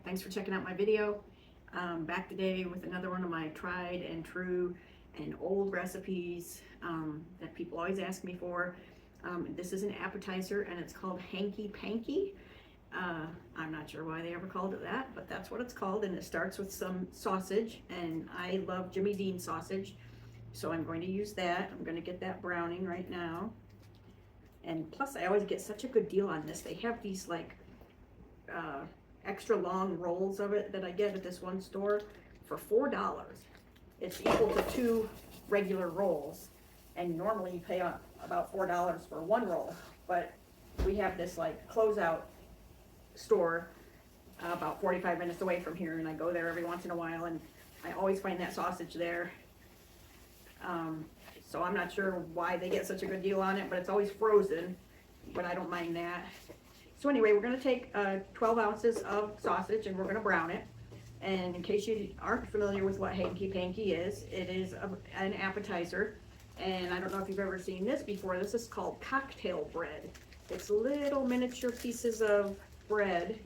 Thanks for checking out my video. Back today with another one of my tried and true and old recipes that people always ask me for. This is an appetizer and it's called Hanky Panky. I'm not sure why they ever called it that, but that's what it's called, and it starts with some sausage, and I love Jimmy Dean sausage, so I'm going to use that. I'm going to get that browning right now. And plus I always get such a good deal on this. They have these like extra long rolls of it that I get at this one store for $4. It's equal to 2 regular rolls, and normally you pay about $4 for one roll, but we have this like closeout store about 45 minutes away from here, and I go there every once in a while, and I always find that sausage there. So I'm not sure why they get such a good deal on it, but it's always frozen, but I don't mind that. So anyway, we're going to take 12 ounces of sausage and we're going to brown it. And in case you aren't familiar with what Hanky Panky is, it is an appetizer. And I don't know if you've ever seen this before. This is called cocktail bread. It's little miniature pieces of bread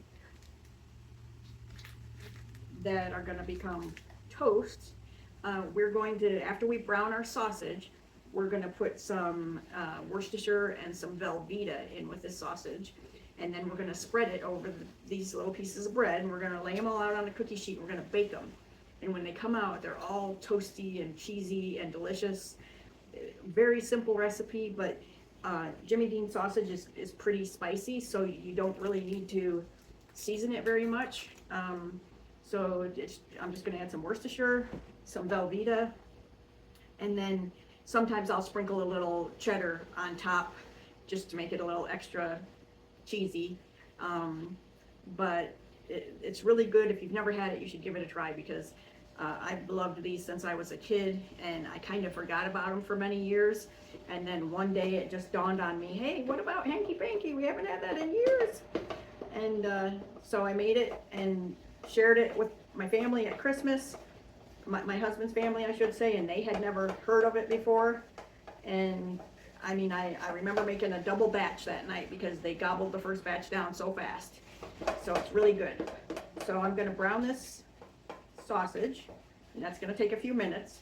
that are going to become toast. We're going to, after we brown our sausage, we're going to put some Worcestershire and some Velveeta in with this sausage. And then we're going to spread it over these little pieces of bread, and we're going to lay them all out on a cookie sheet. We're going to bake them. And when they come out, they're all toasty and cheesy and delicious. Very simple recipe, but Jimmy Dean sausage is pretty spicy, so you don't really need to season it very much. I'm just going to add some Worcestershire, some Velveeta, and then sometimes I'll sprinkle a little cheddar on top just to make it a little extra cheesy. But it's really good. If you've never had it, you should give it a try, because I've loved these since I was a kid, and I kind of forgot about them for many years. And then one day it just dawned on me, hey, what about Hanky Panky? We haven't had that in years. And so I made it and shared it with my family at Christmas, my husband's family, I should say, and they had never heard of it before. And I mean, I remember making a double batch that night because they gobbled the first batch down so fast. So it's really good. So I'm going to brown this sausage, and that's going to take a few minutes.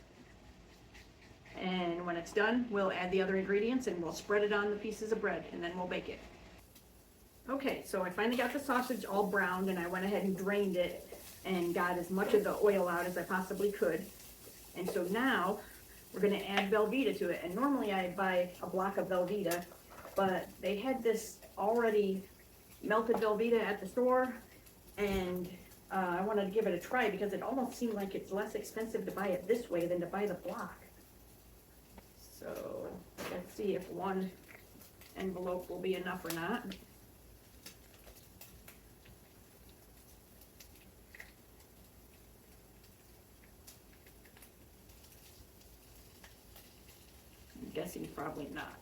And when it's done, we'll add the other ingredients and we'll spread it on the pieces of bread, and then we'll bake it. Okay, so I finally got the sausage all browned, and I went ahead and drained it and got as much of the oil out as I possibly could. And so now we're going to add Velveeta to it. And normally I buy a block of Velveeta, but they had this already melted Velveeta at the store, and I wanted to give it a try because it almost seemed like it's less expensive to buy it this way than to buy the block. So let's see if one envelope will be enough or not. I'm guessing probably not.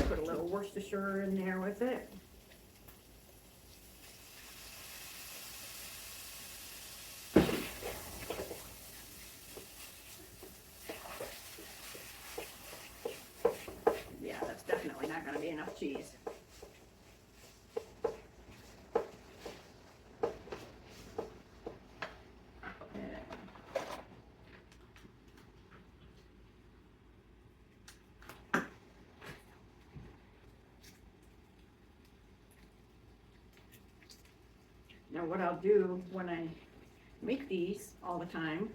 Put a little Worcestershire in there with it. Yeah, that's definitely not going to be enough cheese. Now what I'll do when I make these all the time,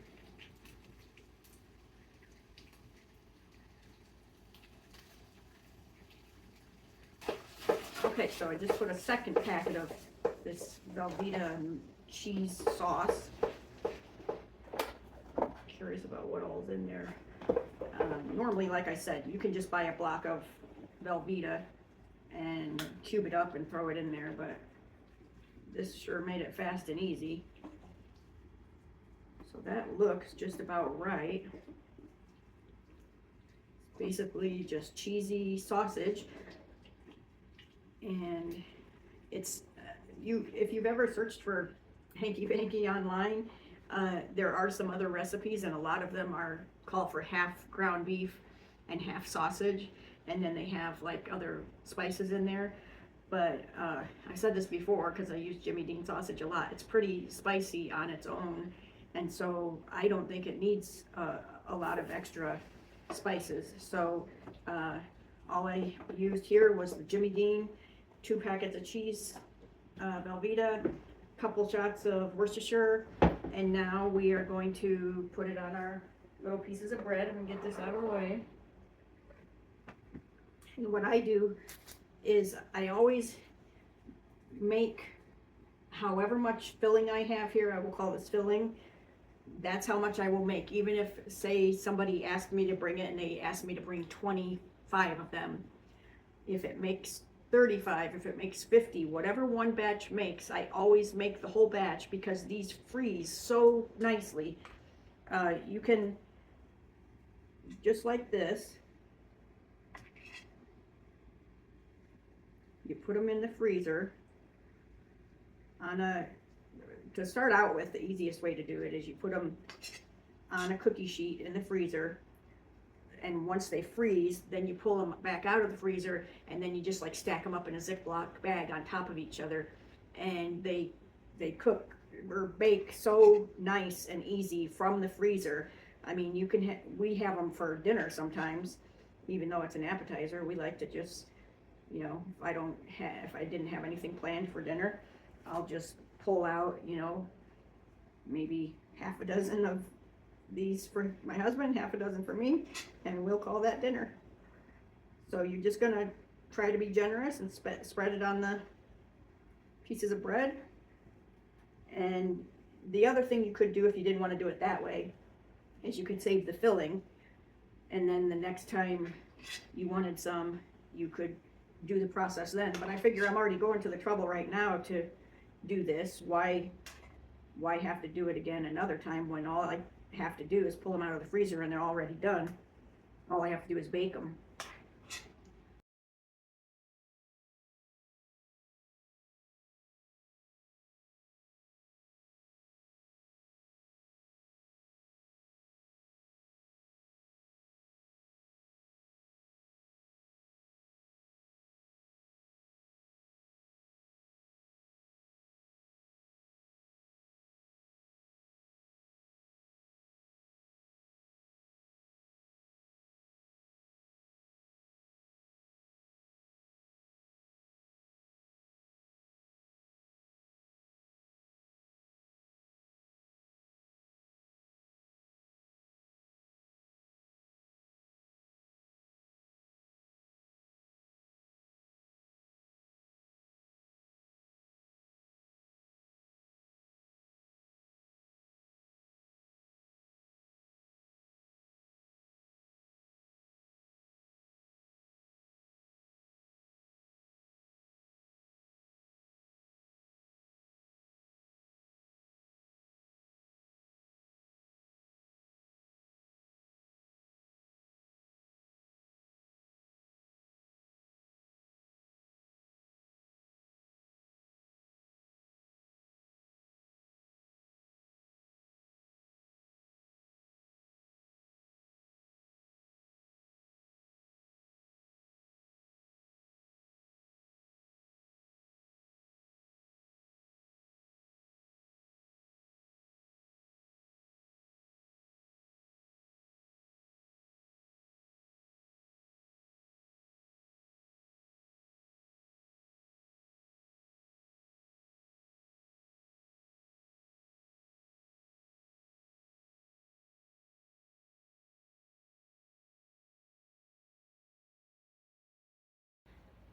okay, so I just put a second packet of this Velveeta and cheese sauce. Curious about what all's in there. Normally, like I said, you can just buy a block of Velveeta and cube it up and throw it in there, but this sure made it fast and easy. So that looks just about right. It's basically just cheesy sausage, and it's if you've ever searched for Hanky Panky online, there are some other recipes, and a lot of them call for half ground beef and half sausage, and then they have like other spices in there. But I said this before because I use Jimmy Dean sausage a lot. It's pretty spicy on its own, and so I don't think it needs a lot of extra spices. So all I used here was the Jimmy Dean, 2 packets of cheese, Velveeta, couple shots of Worcestershire, and now we are going to put it on our little pieces of bread. I'm gonna get this out of the way. And what I do is I always make however much filling I have here, I will call this filling. That's how much I will make, even if, say, somebody asked me to bring it and they asked me to bring 25 of them. If it makes 35, if it makes 50, whatever one batch makes, I always make the whole batch because these freeze so nicely. You can, just like this, you put them in the freezer on to start out with, the easiest way to do it is you put them on a cookie sheet in the freezer, and once they freeze, then you pull them back out of the freezer, and then you just like stack them up in a Ziploc bag on top of each other, and they cook or bake so nice and easy from the freezer. I mean, you can we have them for dinner sometimes, even though it's an appetizer. We like to just, you know, if I didn't have anything planned for dinner, I'll just pull out, you know, maybe half a dozen of these for my husband, half a dozen for me, and we'll call that dinner. So you're just gonna try to be generous and spread it on the pieces of bread. And the other thing you could do if you didn't want to do it that way is you could save the filling, and then the next time you wanted some, you could do the process then. But I figure I'm already going to the trouble right now to do this. Why have to do it again another time when all I have to do is pull them out of the freezer and they're already done. All I have to do is bake them.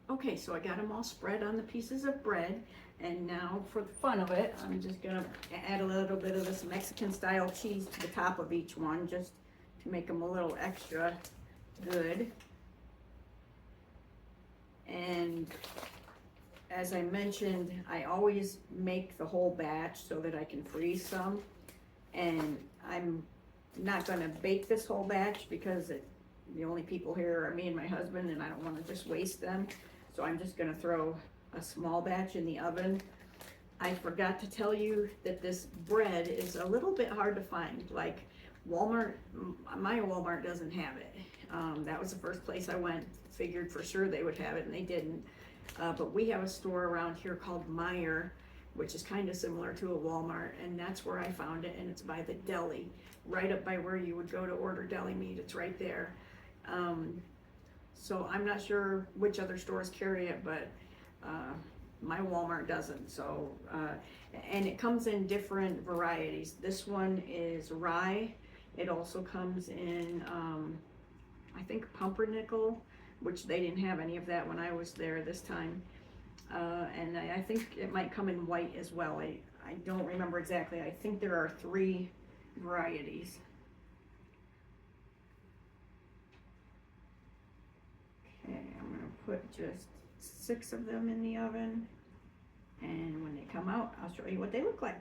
Okay, so I got them all spread on the pieces of bread, and now for the fun of it, I'm just gonna add a little bit of this Mexican style cheese to the top of each one, just to make them a little extra good. And as I mentioned, I always make the whole batch so that I can freeze some, and I'm not gonna bake this whole batch because the only people here are me and my husband, and I don't wanna just waste them. So I'm just gonna throw a small batch in the oven. I forgot to tell you that this bread is a little bit hard to find. Like, Walmart, my Walmart doesn't have it. That was the first place I went, figured for sure they would have it, and they didn't. But we have a store around here called Meijer, which is kind of similar to a Walmart, and that's where I found it, and it's by the deli, right up by where you would go to order deli meat. It's right there. So I'm not sure which other stores carry it, but my Walmart doesn't. So, and it comes in different varieties. This one is rye. It also comes in, I think pumpernickel, which they didn't have any of that when I was there this time. And I think it might come in white as well. I don't remember exactly. I think there are 3 varieties. Okay, I'm gonna put just 6 of them in the oven, and when they come out, I'll show you what they look like.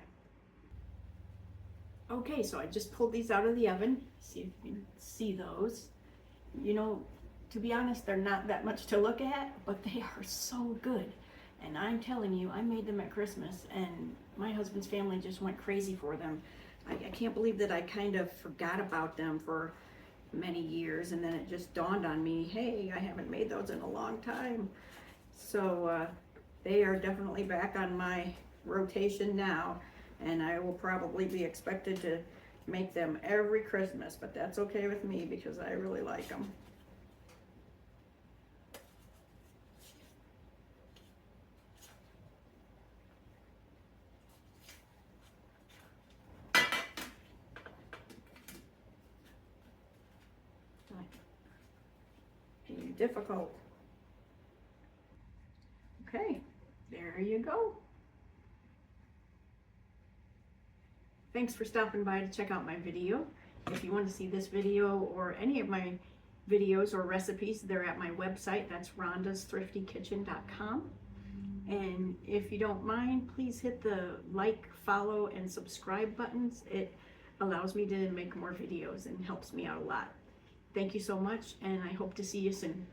Okay, so I just pulled these out of the oven. See if you can see those. You know, to be honest, they're not that much to look at, but they are so good. And I'm telling you, I made them at Christmas, and my husband's family just went crazy for them. I can't believe that I kind of forgot about them for many years, and then it just dawned on me, hey, I haven't made those in a long time. So they are definitely back on my rotation now, and I will probably be expected to make them every Christmas, but that's okay with me because I really like them. Being difficult. Okay, there you go. Thanks for stopping by to check out my video. If you want to see this video or any of my videos or recipes, they're at my website. That's rhondasthriftkitchen.com. And if you don't mind, please hit the like, follow, and subscribe buttons. It allows me to make more videos and helps me out a lot. Thank you so much, and I hope to see you soon.